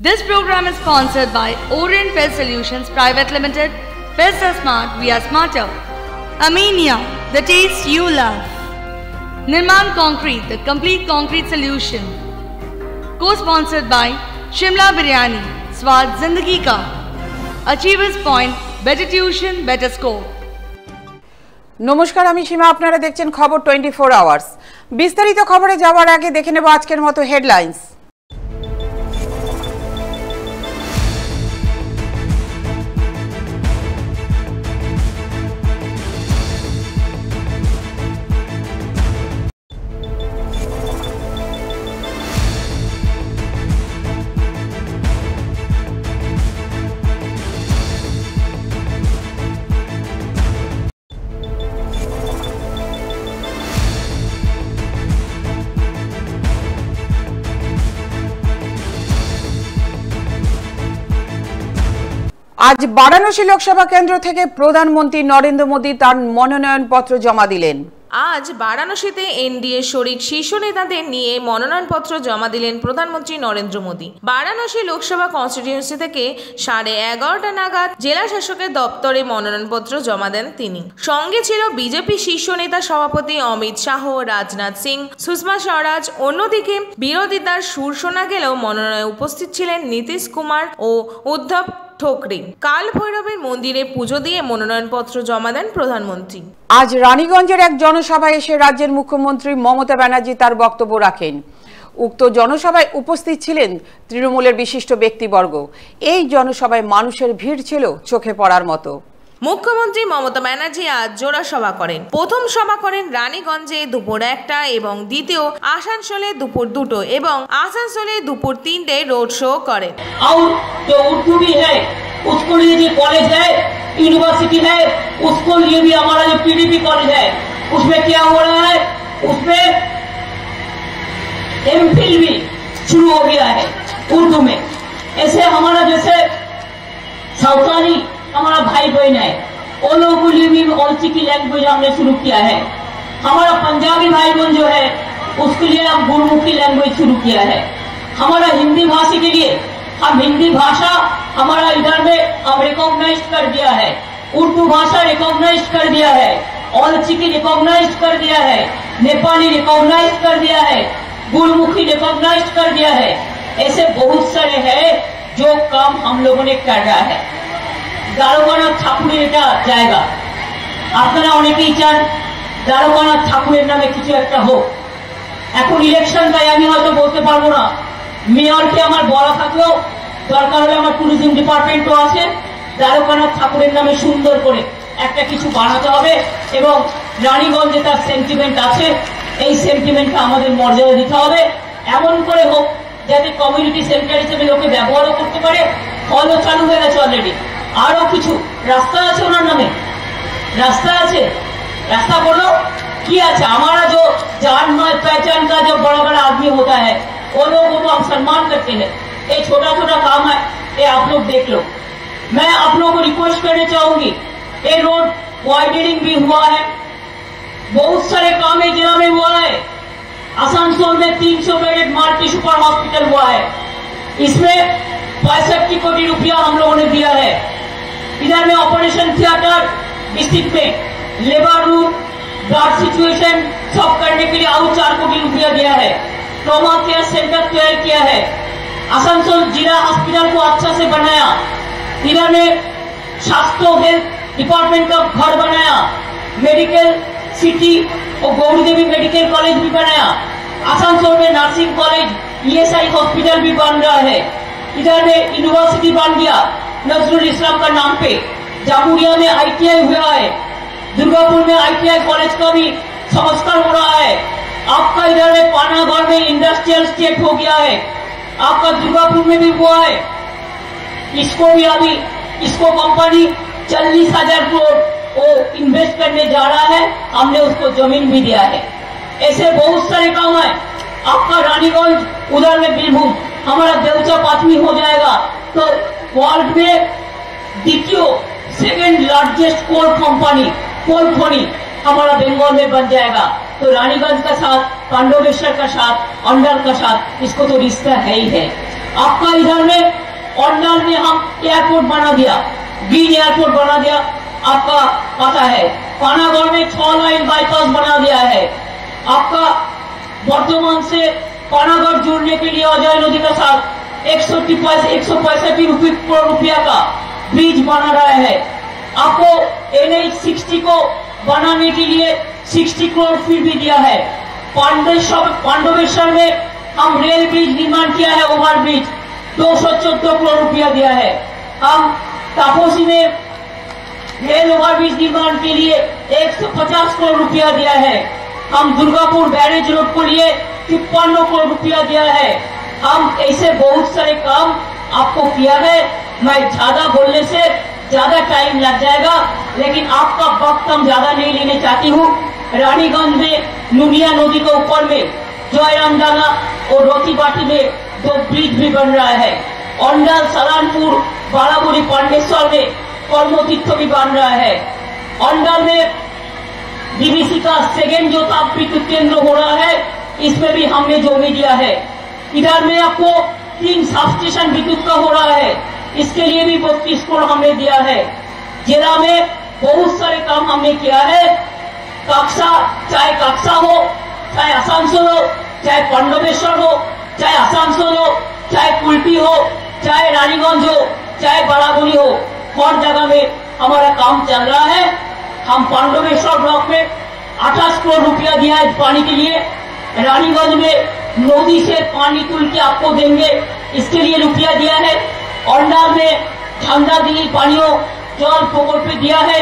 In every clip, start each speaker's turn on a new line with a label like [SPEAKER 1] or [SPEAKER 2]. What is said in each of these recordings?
[SPEAKER 1] This program is sponsored by Orient Pest Solutions Private Limited. Pests are smart, we are smarter. Amenia, the taste you love. Nirman Concrete, the complete concrete solution. Co-sponsored by Shimla Biryani, Swad Zindagi Ka. Achievers Point, better tuition, better score.
[SPEAKER 2] নমস্কার, আমি সীমা, আপনারা দেখছেন খবর 24 hours. বিস্তারিত খবরে যাওয়ার আগে দেখে নেব আজকের মতো হেডলাইন্স। আজ বারাণসী লোকসভা কেন্দ্র থেকে প্রধানমন্ত্রী নরেন্দ্র মোদী তার মনোনয়নপত্র জমা দিলেন।
[SPEAKER 3] আজ বারাণসীতে এনডিএ শরিক শীর্ষ নেতাদের নিয়ে মনোনয়নপত্র জমা দিলেন প্রধানমন্ত্রী নরেন্দ্র মোদী। বারাণসী লোকসভা কনস্টিটিউয়েন্সি থেকে 11:30 নাগাদ জেলা শাসকের দপ্তরে মনোনয়নপত্র জমা দেন তিনি। সঙ্গে ছিল বিজেপি শীর্ষ নেতা সভাপতি অমিত শাহ, রাজনাথ সিং, সুষমা স্বরাজ। অন্যদিকে বিরোধিতার সুর শোনা গেলেও মনোনয়নে উপস্থিত ছিলেন নীতিশ কুমার ও উদ্ধব ঠোকরে। কাল ভৈরবের মন্দিরে পুজো দিয়ে মনোনয়নপত্র জমা দেন প্রধানমন্ত্রী।
[SPEAKER 2] আজ রানীগঞ্জের এক জনসভায় এসে রাজ্যের মুখ্যমন্ত্রী মমতা ব্যানার্জি তার বক্তব্য রাখেন। উক্ত জনসভায় উপস্থিত ছিলেন তৃণমূলের বিশিষ্ট ব্যক্তিবর্গ। এই জনসভায় মানুষের ভিড় ছিল চোখে পড়ার মতো।
[SPEAKER 3] মুখ্যমন্ত্রী মমতা ব্যানার্জি আজ জোড়া সভা করেন। প্রথম সভা করেন রানীগঞ্জে দুপুর 1টা এবং দ্বিতীয় আসানসোলে দুপুর 2টো এবং আসানসোলে দুপুর 3টে रोड शो करें।
[SPEAKER 4] और जो उर्दू भी है उसको लिए जो कॉलेज है, यूनिवर्सिटी है, उसको लिए भी हमारा जो पीडीपी कॉलेज है उसमें क्या हो रहा है, उसमें एमफिल भी शुरू हो गया है उर्दू में। ऐसे हमारा जैसे सावतानी हमारा भाई बहन है, वो लोगों के लिए भी ऑलची की लैंग्वेज हमने शुरू किया है। हमारा पंजाबी भाई बहन जो है उसके लिए हम गुरुमुखी लैंग्वेज शुरू किया है। हमारा हिंदी भाषी के लिए हम हिंदी भाषा हमारा इधर में हम रिकॉग्नाइज कर दिया है, उर्दू भाषा रिकॉग्नाइज कर दिया है, ऑलची की रिकॉग्नाइज कर दिया है, नेपाली रिकॉग्नाइज कर दिया है, गुरुमुखी रिकॉग्नाइज कर दिया है। ऐसे बहुत सारे हैं जो काम हम लोगों ने कर रहा है। দ্বারকানাথ ঠাকুরের এটা জায়গা, আপনারা অনেকেই চান দ্বারকানাথ ঠাকুরের নামে কিছু একটা হোক। এখন ইলেকশন, তাই আমি হয়তো বলতে পারবো না। মেয়রকে আমার বলা থাকলেও দরকার হলে আমার ট্যুরিজম ডিপার্টমেন্টও আছে, দ্বারকানাথ ঠাকুরের নামে সুন্দর করে একটা কিছু বানাতে হবে এবং রানীগঞ্জে তার সেন্টিমেন্ট আছে, এই সেন্টিমেন্টটা আমাদের মর্যাদা দিতে হবে। এমন করে হোক যাতে কমিউনিটি সেন্টার হিসেবে লোকে ব্যবহারও করতে পারে। হলও চালু হয়ে গেছে অলরেডি। আরো কিছু রাস্তা আছে ওনার নামে, রাস্তা আছে, रास्ता बोलो किया अच्छा। हमारा जो जान पहचान का जो बड़ा बड़ा आदमी होता है वो लोगों को हम सम्मान करते हैं। ये छोटा छोटा काम है, ये आप लोग देख लो। मैं आप लोगों को रिक्वेस्ट करना चाहूंगी, ये रोड वाइडनिंग भी हुआ है, बहुत सारे काम है जिला में हुआ है। आसनसोल में 300 बेडेड मल्टी सुपर हॉस्पिटल हुआ है, इसमें 65 कोटी रुपया हम लोगों ने दिया है। इधर में ऑपरेशन थिएटर डिस्ट्रिक्ट में लेबर रूम, ब्लड सिचुएशन सब करने के लिए और 4 कोटी रुपया दिया है। ट्रॉमा केयर सेंटर तैयार किया है। आसनसोल जिला हॉस्पिटल को अच्छा से बनाया। इधर में स्वास्थ्य हेल्थ डिपार्टमेंट का घर बनाया, मेडिकल सिटी और गौरी देवी मेडिकल कॉलेज भी बनाया। आसनसोल में नर्सिंग कॉलेज, ईएसआई हॉस्पिटल भी बन रहा है। इधर में यूनिवर्सिटी बन गया नजरुल इस्लाम का नाम पे। जामुरिया में आईटीआई हुआ है, दुर्गापुर में आईटीआई कॉलेज का भी संस्कार हो रहा है। आपका इधर में पानागढ़ में इंडस्ट्रियल स्टेट हो गया है, आपका दुर्गापुर में भी हुआ है। इसको भी अभी इसको कंपनी 40,000 करोड़ वो इन्वेस्ट करने जा रहा है, हमने उसको जमीन भी दिया है। ऐसे बहुत सारे काम है। आपका रानीगंज, उधर में बीरभूम, हमारा देवचा 5वीं हो जाएगा तो वर्ल्ड में द्वितीय सेकेंड लार्जेस्ट कोल कंपनी कोल खनी हमारा बंगाल में बन जाएगा। तो रानीगंज का साथ, पांडवेश्वर का साथ, अंडर का साथ, इसको तो रिश्ता है ही है। आपका इधर में ऑर्डर में हम एयरपोर्ट बना दिया, ग्रीन एयरपोर्ट बना दिया, आपका पता है। पानागढ़ में 6 लाइन बाईपास बना दिया है। आपका वर्धमान से पानागढ़ जोड़ने के लिए अजय नदी के साथ 165 करोड़ रुपया का ब्रिज बना रहा है। आपको NH 60 को बनाने के लिए 60 करोड़ फिर भी दिया है। पांडवेश्वर में हम रेल ब्रिज निर्माण किया है, ओवर ब्रिज 214 करोड़ रुपया दिया है। हम तापोसी में रेल ओवर ब्रिज निर्माण के लिए 150 करोड़ रुपया दिया है। हम दुर्गापुर बैरेज रोड के लिए 53 करोड़ रुपया दिया है। हम ऐसे बहुत सारे काम आपको किया है। मैं ज्यादा बोलने से ज्यादा टाइम लग जाएगा, लेकिन आपका वक्त हम ज्यादा नहीं लेने चाहती हूँ। रानीगंज में नुनिया नदी के ऊपर में जयरामडांगा और रोटीबाटी में 2 ब्रिज भी बन रहा है। अंडल, सलानपुर, बाराबुरी, पांडेश्वर में कर्मतीर्थ भी बन रहा है। अंडल में DVC का सेकेंड जो ताप विद्युत केंद्र हो रहा है, इसमें भी हमने जोड़ी दिया है। इधर में आपको 3 सब स्टेशन विद्युत का हो रहा है, इसके लिए भी 32 करोड़ हमने दिया है। जिला में बहुत सारे काम हमने किया है। कक्षा, चाहे कक्षा हो, चाहे आसानसोल हो, चाहे पांडवेश्वर हो, चाहे आसानसोल हो, चाहे कुल्टी हो, चाहे रानीगंज हो, चाहे बराबुरी हो, हर जगह में हमारा काम चल रहा है। हम पांडवेश्वर ब्लॉक में 28 करोड़ रुपया दिया है पानी के लिए। रानीगंज में नदी से पानी तुल के आपको देंगे, इसके लिए रुपया दिया है। अंडार में झंडा दी पानियों जल प्रकल्प दिया है।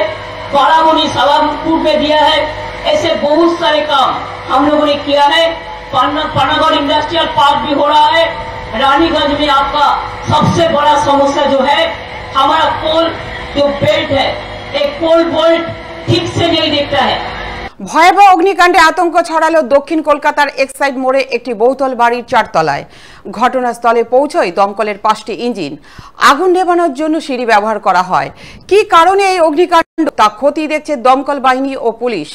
[SPEAKER 4] बाराबुरी, सलामपुर में दिया है। ऐसे बहुत सारे काम हम लोगों ने किया है। पानागढ़ इंडस्ट्रियल पार्क भी हो रहा है। रानीगंज में आपका सबसे बड़ा समस्या जो है, हमारा पोल जो बेल्ट है, एक पोल बोल्ट ठीक से नहीं देखता है।
[SPEAKER 2] ভয়াবহ অগ্নিকাণ্ডে আতঙ্ক ছড়ালো দক্ষিণ কলকাতার এক্সাইড মোড়ে একটি বহুতল বাড়ির 4 তলায়। ঘটনাস্থলে পৌঁছয় দমকলের 5টি ইঞ্জিন। আগুন নেভানোর জন্য সিঁড়ি ব্যবহার করা হয়। কি কারণে এই অগ্নিকাণ্ড তা খতিয়ে দেখছে দমকল বাহিনী ও পুলিশ।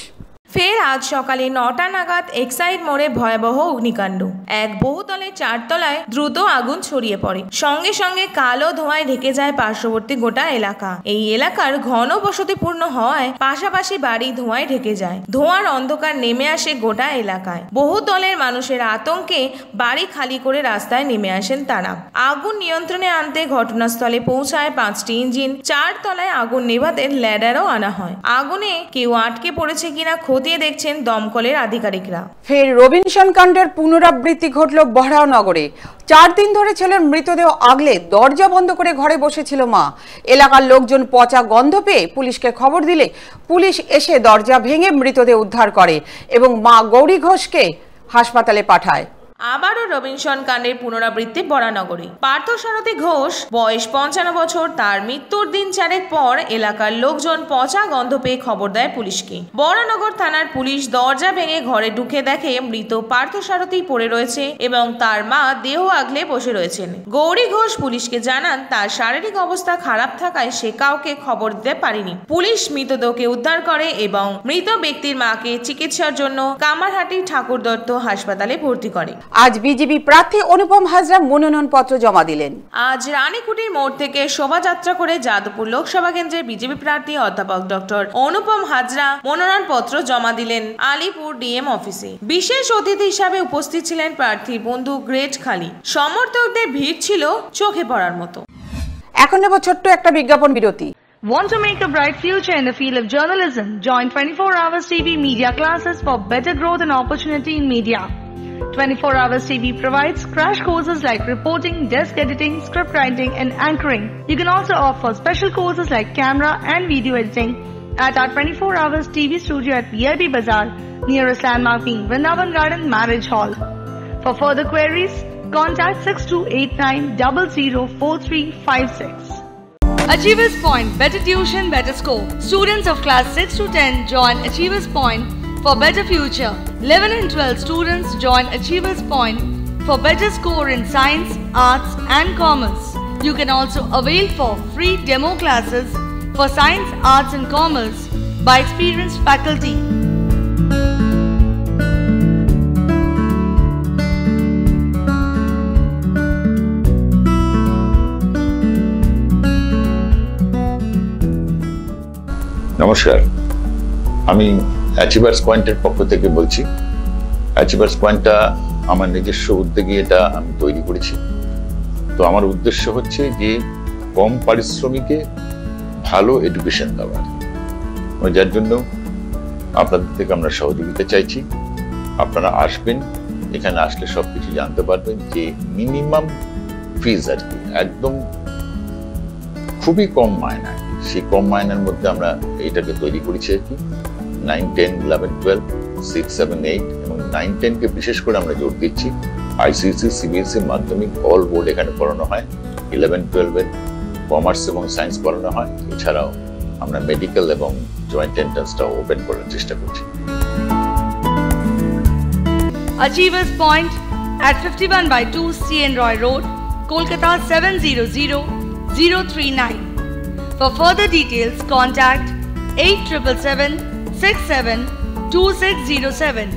[SPEAKER 3] ফের আজ সকালে 9টা নাগাদ এক্সাইড মোড়ে ভয়াবহ অগ্নিকাণ্ড। এক বহুতলে 4 তলায় দ্রুত আগুন ছড়িয়ে পড়ে। সঙ্গে সঙ্গে কালো ধোঁয়ায় ঢেকে যায় পার্শ্ববর্তী গোটা এলাকা। এই এলাকার ঘন বসতিপূর্ণ হওয়ায় পাশাপাশি বাড়ি ধোঁয়ায় ঢেকে যায়। ধোঁয়ার অন্ধকার নেমে আসে গোটা এলাকায়। বহুতলের মানুষের আতঙ্কে বাড়ি খালি করে রাস্তায় নেমে আসেন তারা। আগুন নিয়ন্ত্রণে আনতে ঘটনাস্থলে পৌঁছায় 5টি ইঞ্জিন। 4 তলায় আগুন নেভাতে ল্যাডারও আনা হয়। আগুনে কেউ আটকে পড়েছে কিনা খতিয়ে দেখছেন দমকলের আধিকারিকরা।
[SPEAKER 2] ফের রবিনসন কাণ্ডের পুনরাবৃত্তি ঘটল বহরানগরে। 4 দিন ধরে ছেলের মৃতদেহ আগলে দরজা বন্ধ করে ঘরে বসেছিল মা। এলাকার লোকজন পচা গন্ধ পেয়ে পুলিশকে খবর দিলে পুলিশ এসে দরজা ভেঙে মৃতদেহ উদ্ধার করে এবং মা গৌরী ঘোষকে হাসপাতালে পাঠায়।
[SPEAKER 3] আবারও রবিনসন কাণ্ডের পুনরাবৃত্তি বরানগরে। পার্থসারথী ঘোষ বয়স 55 বছর। তার মৃত্যুর দিন 4 পর এলাকার লোকজন পচা গন্ধ পেয়ে খবর দেয় পুলিশকে। বরানগর থানার পুলিশ দরজা ভেঙে ঘরে ঢুকে দেখে মৃত পার্থসারথী পড়ে রয়েছে এবং তার মা দেহ আগলে বসে রয়েছেন। গৌরী ঘোষ পুলিশকে জানান তার শারীরিক অবস্থা খারাপ থাকায় সে কাউকে খবর দিতে পারেনি। পুলিশ মৃতদেহকে উদ্ধার করে এবং মৃত ব্যক্তির মাকে চিকিৎসার জন্য কামারহাটি ঠাকুর দত্ত হাসপাতালে ভর্তি করে।
[SPEAKER 2] আজ বিজেপি প্রার্থী অনুপম হাজরা মনোনয়নপত্র জমা দিলেন।
[SPEAKER 3] আজ রানীকুটির মোড় থেকে শোভাযাত্রা করে যাদবপুর লোকসভা কেন্দ্রের বিজেপি প্রার্থী অধ্যাপক ডক্টর অনুপম হাজরা মনোনয়নপত্র জমা দিলেন আলিপুর ডিএম অফিসে। বিশেষ অতিথি হিসাবে উপস্থিত ছিলেন প্রার্থীর বন্ধু গ্রেট খালি। সমর্থকদের ভিড় ছিল চোখে পড়ার মতো।
[SPEAKER 2] এখন নেব ছোট্ট একটা বিজ্ঞাপন বিরতি।
[SPEAKER 1] Want to make a bright future in the field of journalism? Join 24 Hours TV media classes for better growth and opportunity in media. 24 Hours TV provides crash courses like reporting, desk editing, script writing, and anchoring. You can also offer special courses like camera and video editing at our 24 Hours TV studio at VIP Bazaar, nearest landmark being Vrindavan Garden Marriage Hall. For further queries, contact 6289004356. Achievers Point, better tuition, better score. Students of class 6 to 10 join Achievers Point for better future. 11 and 12 students join Achievers Point for better score in science, arts and commerce. You can also avail for free demo classes for science, arts and commerce by experienced faculty.
[SPEAKER 5] নমস্কার, আমি achievers পয়েন্টের পক্ষ থেকে বলছি। Achievers পয়েন্টটা আমার নিজস্ব উদ্যোগে এটা আমি তৈরি করেছি। তো আমার উদ্দেশ্য হচ্ছে যে কম পারিশ্রমিকে ভালো এডুকেশন দেওয়ার, যার জন্য আপনাদের থেকে আমরা সহযোগিতা চাইছি। আপনারা আসবেন, এখানে আসলে সবকিছু জানতে পারবেন যে মিনিমাম ফিজ আর কি, একদম খুবই কম মায়না। সেই কম মায়নার মধ্যে আমরা এটাকে তৈরি করেছি আর কি। 9, 10, 11, 12, 6, 7, 8 এবং 9, 10 কে বিশেষ করে আমরা জোর দিচ্ছি। আইসিএসসি, সিবিএসসি, মাধ্যমিক অল বোর্ড এখানে পড়ানো হয়। 11, 12 এর কমার্স এবং সায়েন্স পড়ানো হয়। এছাড়াও আমরা মেডিকেল এবং জয়েন্ট এন্ট্রান্সটাও ওপেন করার চেষ্টা করছি।
[SPEAKER 1] Achievers Point at 51/2 CN Roy Road, Kolkata 700039. For further details, contact 8777 67 2607.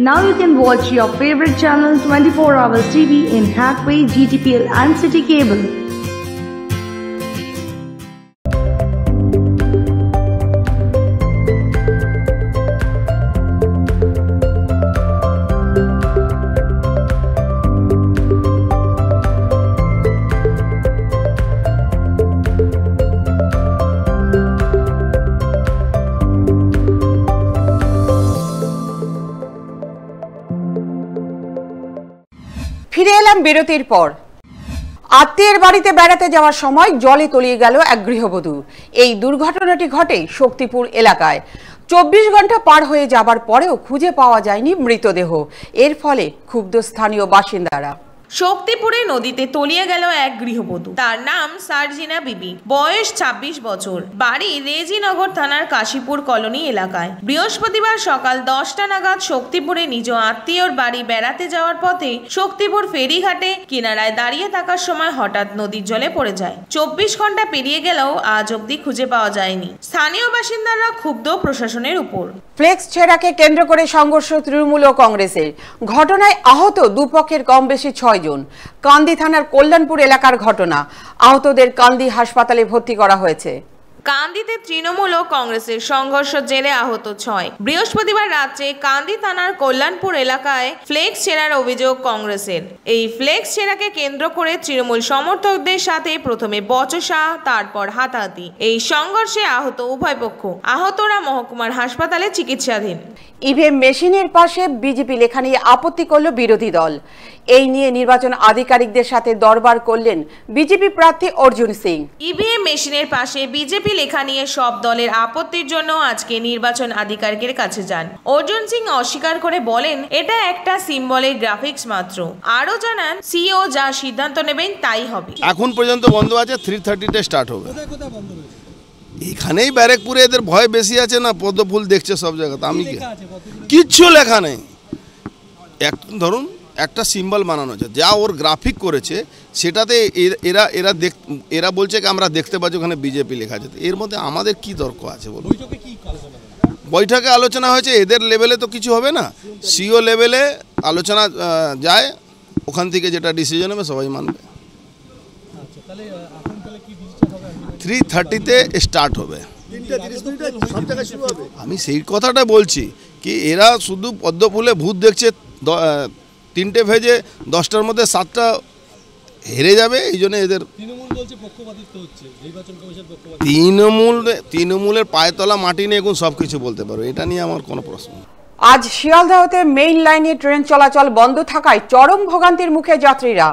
[SPEAKER 1] Now you can watch your favorite channel 24 hours TV in Hathway, GTPL and City Cable.
[SPEAKER 2] ফিরে এলাম বিরতির পর। আত্মীয়ের বাড়িতে বেড়াতে যাওয়ার সময় জলে তলিয়ে গেল এক গৃহবধূ। এই দুর্ঘটনাটি ঘটে শক্তিপুর এলাকায়। 24 ঘন্টা পার হয়ে যাবার পরেও খুঁজে পাওয়া যায়নি মৃতদেহ। এর ফলে ক্ষুব্ধ স্থানীয় বাসিন্দারা।
[SPEAKER 3] শক্তিপুরে নদীতে তলিয়ে গেল এক গৃহবধূ। তার নাম সারজিনা বিবি, বয়স 26 বছর, বাড়ি রেজিনগর থানার কাশীপুর কলোনি এলাকায়। বৃহস্পতিবার সকাল 10টা নাগাদ শক্তিপুরে নিজ আত্মীয়র বাড়ি বেড়াতে যাওয়ার পথে শক্তিপুর ফেরিঘাটে কিনারায় দাঁড়িয়ে থাকার সময় হঠাৎ নদীর জলে পড়ে যায়। 24 ঘন্টা পেরিয়ে গেলেও আজ অবধি খুঁজে পাওয়া যায়নি। স্থানীয় বাসিন্দারা ক্ষুব্ধ প্রশাসনের উপর।
[SPEAKER 2] ফ্লেক্স ছেঁড়াকে কেন্দ্র করে সংঘর্ষ তৃণমূল ও কংগ্রেসের। ঘটনায় আহত দুপক্ষের কম বেশি 6 জন। কান্দি থানার কল্যাণপুর এলাকার ঘটনা। আহতদের কান্দি হাসপাতালে ভর্তি করা হয়েছে।
[SPEAKER 3] কান্দিতে তৃণমূল ও কংগ্রেসের সংঘর্ষের জেরে আহত 6। বৃহস্পতিবার রাত্রে কান্দি থানার কল্যাণপুর এলাকায় ফ্লেক্স ছেঁড়ার অভিযোগ কংগ্রেসের। এই ফ্লেক্স ছেঁড়াকে কেন্দ্র করে তৃণমূল সমর্থকদের সাথে প্রথমে বচসা, তারপর হাতাহাতি। এই সংঘর্ষে আহত উভয় পক্ষ। আহতরা মহকুমার হাসপাতালে চিকিৎসাধীন।
[SPEAKER 2] ইভিএম মেশিনের পাশে বিজেপি লেখা নিয়ে আপত্তি করল বিরোধী দল। এই নিয়ে নির্বাচন আধিকারিকদের সাথে দরবার করলেন বিজেপি প্রার্থী অর্জুন সিং।
[SPEAKER 3] ইভিএম মেশিনের পাশে বিজেপি লেখা নিয়ে সব দলের আপত্তির জন্য আজকে নির্বাচন আধিকারিকের কাছে যান। অর্জুন সিং অস্বীকার করে বলেন, এটা একটা সিম্বলের গ্রাফিক্স মাত্র। আরো জানান, সিও যা সিদ্ধান্ত নেবেন তাই হবে।
[SPEAKER 6] এখন পর্যন্ত বন্ধ আছে, 3:30-তে স্টার্ট হবে। এখানেই ব্যারেকপুরে এদের ভয় বেশি আছে না, পদ্ম ফুল দেখছে সব জায়গাতে। আমি কিচ্ছু লেখা নেই। ধরুন একটা সিম্বল বানানো আছে, যা ওর গ্রাফিক করেছে সেটাতে এরা বলছে কি আমরা দেখতে পাচ্ছি ওখানে বিজেপি লেখা আছে। এর মধ্যে আমাদের কি তর্ক আছে বলুন? বৈঠকে আলোচনা হয়েছে, এদের লেভেলে তো কিছু হবে না, সিও লেভেলে আলোচনা যায়, ওখান থেকে যেটা ডিসিশন হবে সবাই মানবে। 3:30-তে স্টার্ট হবে। আমি সেই কথাটা বলছি কি এরা শুধু পদ্ম ফুলে ভূত দেখছে। 3টে ভেজে 10টার মধ্যে 7টা হেরে যাবে, এই জন্য এদের
[SPEAKER 7] বলছে পক্ষপাতিত্ব হচ্ছে, নির্বাচন কমিশন পক্ষপাতিত্ব।
[SPEAKER 6] তৃণমূলের পায়তলা মাটি নিয়ে এখন সবকিছু বলতে পারো, এটা নিয়ে আমার কোনো প্রশ্ন নেই।
[SPEAKER 2] আজ শিয়ালদহতে মেইন লাইনে ট্রেন চলাচল বন্ধ থাকায় চরম ভোগান্তির মুখে যাত্রীরা।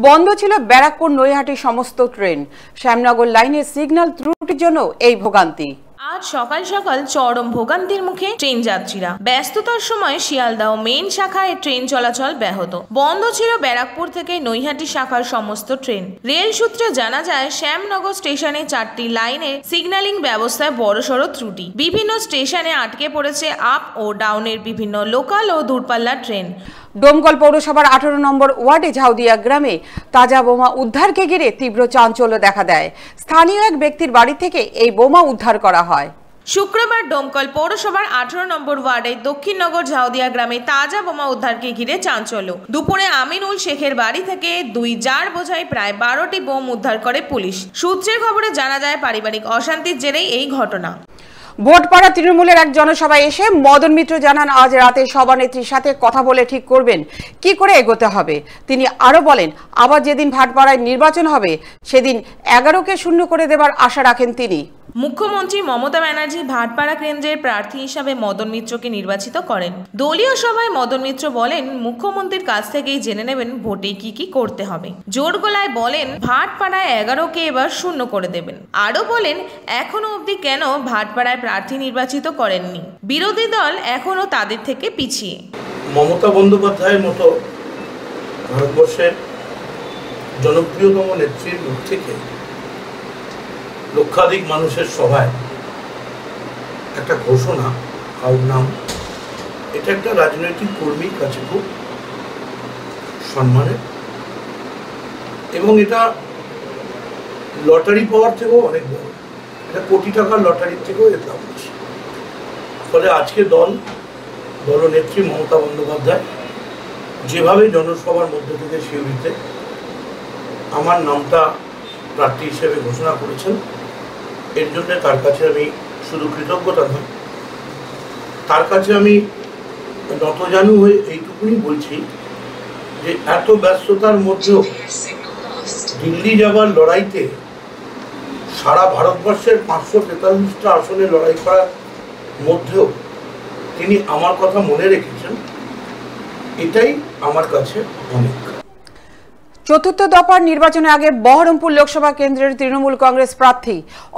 [SPEAKER 2] বন্ধ ছিল ব্যারাকপুর নৈহাটি সমস্ত ট্রেন। শ্যামনগর লাইনের সিগন্যাল ত্রুটির জন্য এই ভোগান্তি।
[SPEAKER 3] আজ সকাল সকাল চরম ভোগান্তির মুখে ট্রেন যাত্রীরা। ব্যস্ততার সময় শিয়ালদহ মেইন শাখায় ট্রেন চলাচল ব্যাহত। বন্ধ ছিল ব্যারাকপুর থেকে নৈহাটি শাখার সমস্ত ট্রেন। রেল সূত্রে জানা যায়, শ্যামনগর স্টেশনে 4টি লাইনে সিগন্যালিং ব্যবস্থায় বড়সড় ত্রুটি। বিভিন্ন স্টেশনে আটকে পড়েছে আপ ও ডাউনের বিভিন্ন লোকাল ও দূরপাল্লার ট্রেন।
[SPEAKER 2] ডোমকল পৌরসভার 18 নম্বর ওয়ার্ডে ঝাউদিয়া গ্রামে তাজা বোমা উদ্ধারকে ঘিরে তীব্র চাঞ্চল্য দেখা দেয়। স্থানীয় এক ব্যক্তির বাড়ি থেকে এই বোমা উদ্ধার করা হয়।
[SPEAKER 3] শুক্রবার ডোমকল পৌরসভার 18 নম্বর ওয়ার্ডে দক্ষিণনগর ঝাউদিয়া গ্রামে তাজা বোমা উদ্ধারকে ঘিরে চাঞ্চল্য। দুপুরে আমিনুল শেখের বাড়ি থেকে 2 জার বোঝাই প্রায় 12টি বোম উদ্ধার করে পুলিশ। সূত্রের খবরে জানা যায়, পারিবারিক অশান্তির জেরেই এই ঘটনা।
[SPEAKER 2] ভোটপাড়া তৃণমূলের এক জনসভায় এসে মদন মিত্র জানান, আজ রাতে সভানেত্রীর সাথে কথা বলে ঠিক করবেন কি করে এগোতে হবে। তিনি আরো বলেন, আবার যেদিন ভাটপাড়ায় নির্বাচন হবে সেদিন 11কে শূন্য করে দেবার আশা রাখেন তিনি।
[SPEAKER 3] মুখ্যমন্ত্রী মমতা ব্যানার্জি ভাটপাড়া কেন্দ্রের প্রার্থী হিসাবে মদন মিত্রকে নির্বাচিত করেন। দলীয় সভায় মদন মিত্র বলেন, মুখ্যমন্ত্রীর কাছ থেকেই জেনে নেবেন ভোটে কি কি করতে হবে। জোর গলায় বলেন, ভাটপাড়ায় 11কে এবার শূন্য করে দেবেন। আরো বলেন, এখনো অবধি কেন ভাটপাড়ায় প্রার্থী নির্বাচিত করেননি, বিরোধী দল এখনো তাদের থেকে পিছিয়ে।
[SPEAKER 8] মমতা বন্দ্যোপাধ্যায়ের মতো ভারতবর্ষের জনপ্রিয়তম নেত্রীর মুখ থেকে লক্ষাধিক মানুষের সভায় একটা ঘোষণা, কারোর নাম, এটা একটা রাজনৈতিক কর্মীর কাছে খুব সম্মানের, এবং এটা লটারি পাওয়ার থেকেও অনেক বড়। এটা কোটি টাকার লটারির থেকেও এর দাম বেশি। ফলে আজকে দলনেত্রী মমতা বন্দ্যোপাধ্যায় যেভাবে জনসভার মধ্য থেকে শিউরিতে আমার নামটা প্রার্থী হিসেবে ঘোষণা করেছেন, এর জন্য তার কাছে আমি শুধু কৃতজ্ঞতা নয়, তার কাছে আমি নতজানু হয়ে এইটুকুনি বলছি যে এত ব্যস্ততার মধ্যেও দিল্লি যাবার লড়াইতে সারা ভারতবর্ষের 543টা আসনে লড়াই করার মধ্যেও তিনি আমার কথা মনে রেখেছেন, এটাই আমার কাছে অনেক।
[SPEAKER 2] চতুর্থ দফার নির্বাচনের আগে বহরমপুর লোকসভা কেন্দ্রের তৃণমূল কংগ্রেস প্রার্থী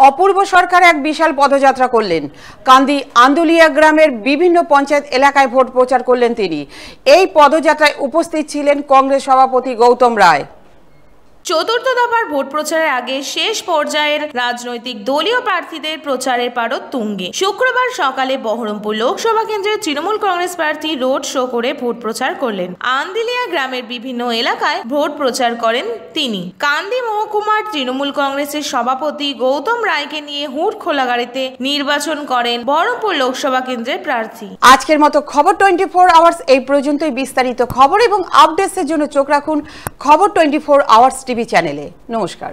[SPEAKER 2] অপূর্ব সরকার এক বিশাল পদযাত্রা করলেন। কান্দি আন্দুলিয়া গ্রামের বিভিন্ন পঞ্চায়েত এলাকায় ভোট প্রচার করলেন তিনি। এই পদযাত্রায় উপস্থিত ছিলেন কংগ্রেস সভাপতি গৌতম রায়।
[SPEAKER 3] চতুর্থ দফার ভোট প্রচারের আগে শেষ পর্যায়ের রাজনৈতিক দলীয় প্রার্থীদের প্রচারের পারদ তুঙ্গে। শুক্রবার সকালে বহরমপুর লোকসভা কেন্দ্রের তৃণমূল কংগ্রেস প্রার্থী রোড শো করে ভোট প্রচার করলেন। আন্দিলিয়া গ্রামের বিভিন্ন এলাকায় ভোট প্রচার করেন তিনি। কান্দি মহকুমার তৃণমূল কংগ্রেসের সভাপতি গৌতম রায়কে নিয়ে হুড খোলা গাড়িতে নির্বাচন করেন বহরমপুর লোকসভা কেন্দ্রের প্রার্থী।
[SPEAKER 2] আজকের মতো খবর 24 আওয়ার্স এই পর্যন্তই। বিস্তারিত খবর এবং আপডেটসের জন্য চোখ রাখুন খবর 24 আওয়ার্স টিভি চ্যানেলে। নমস্কার।